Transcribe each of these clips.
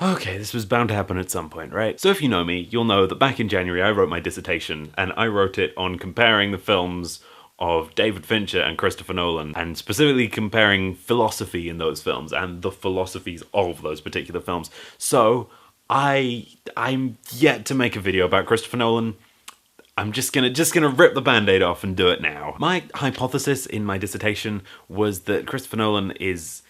Okay, this was bound to happen at some point, right? So if you know me, you'll know that back in January I wrote my dissertation, and I wrote it on comparing the films of David Fincher and Christopher Nolan, and specifically comparing philosophy in those films and the philosophies of those particular films. So I'm yet to make a video about Christopher Nolan. I'm just gonna rip the band-aid off and do it now. My hypothesis in my dissertation was that Christopher Nolan is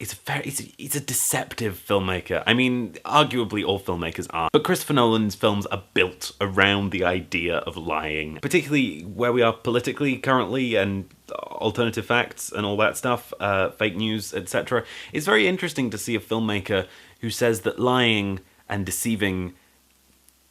a deceptive filmmaker. I mean, arguably all filmmakers are, but Christopher Nolan's films are built around the idea of lying, particularly where we are politically currently and alternative facts and all that stuff, fake news, etc. It's very interesting to see a filmmaker who says that lying and deceiving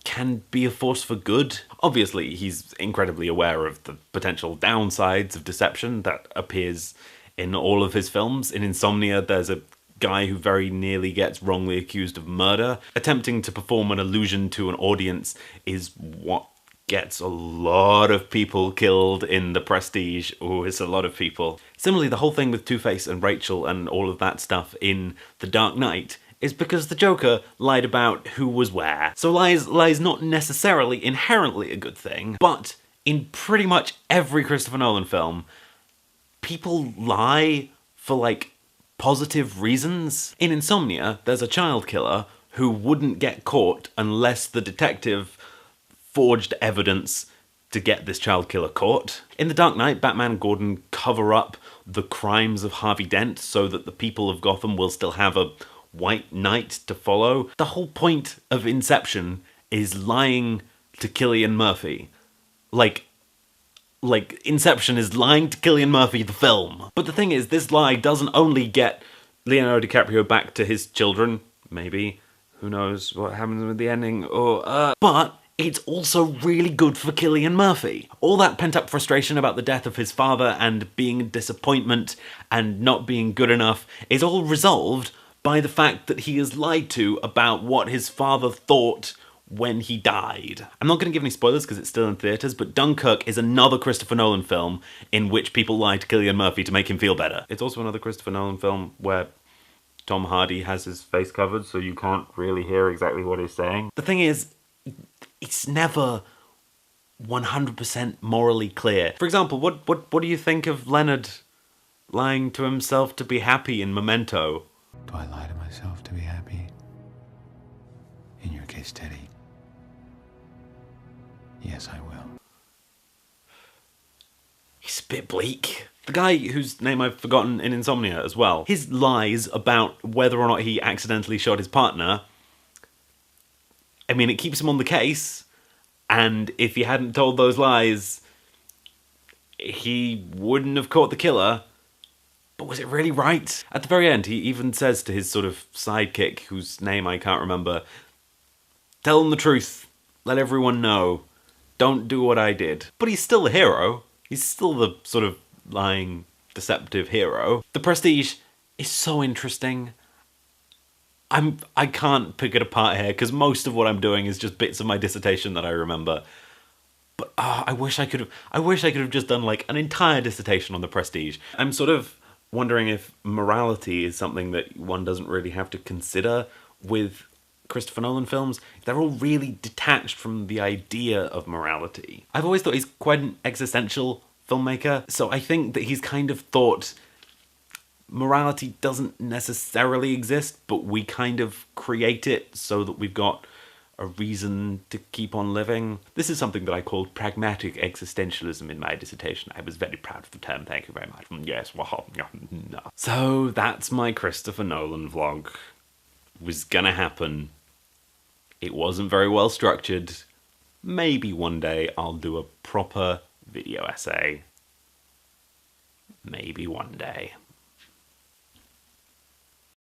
can be a force for good. Obviously, he's incredibly aware of the potential downsides of deception that appears in all of his films. In Insomnia, there's a guy who very nearly gets wrongly accused of murder. Attempting to perform an illusion to an audience is what gets a lot of people killed in The Prestige. Oh, it's a lot of people. Similarly, the whole thing with Two-Face and Rachel and all of that stuff in The Dark Knight is because the Joker lied about who was where. So lies not necessarily inherently a good thing, but in pretty much every Christopher Nolan film, people lie for, like, positive reasons. In Insomnia, there's a child killer who wouldn't get caught unless the detective forged evidence to get this child killer caught. In The Dark Knight, Batman and Gordon cover up the crimes of Harvey Dent so that the people of Gotham will still have a white knight to follow. The whole point of Inception is lying to Cillian Murphy. Like Inception is lying to Cillian Murphy, the film. But the thing is, this lie doesn't only get Leonardo DiCaprio back to his children, maybe, who knows what happens with the ending, but it's also really good for Cillian Murphy. All that pent-up frustration about the death of his father and being a disappointment and not being good enough is all resolved by the fact that he is lied to about what his father thought when he died. I'm not going to give any spoilers because it's still in theatres, but Dunkirk is another Christopher Nolan film in which people lie to Cillian Murphy to make him feel better. It's also another Christopher Nolan film where Tom Hardy has his face covered, so you can't really hear exactly what he's saying. The thing is, it's never 100% morally clear. For example, what do you think of Leonard lying to himself to be happy in Memento? Do I lie to myself to be happy? In your case, Teddy. Yes, I will. He's a bit bleak. The guy whose name I've forgotten in Insomnia as well, his lies about whether or not he accidentally shot his partner, I mean, it keeps him on the case, and if he hadn't told those lies, he wouldn't have caught the killer. But was it really right? At the very end, he even says to his sort of sidekick, whose name I can't remember, tell them the truth, let everyone know, don't do what I did. But he's still the hero. He's still the sort of lying, deceptive hero. The Prestige is so interesting. I can't pick it apart here, because most of what I'm doing is just bits of my dissertation that I remember. But I wish I could have just done like an entire dissertation on The Prestige. I'm sort of wondering if morality is something that one doesn't really have to consider with Christopher Nolan films. They're all really detached from the idea of morality. I've always thought he's quite an existential filmmaker, so I think that he's kind of thought morality doesn't necessarily exist, but we kind of create it so that we've got a reason to keep on living. This is something that I called pragmatic existentialism in my dissertation. I was very proud of the term, thank you very much. Yes, well, no. So that's my Christopher Nolan vlog. It was gonna happen. It wasn't very well structured. Maybe one day I'll do a proper video essay. Maybe one day.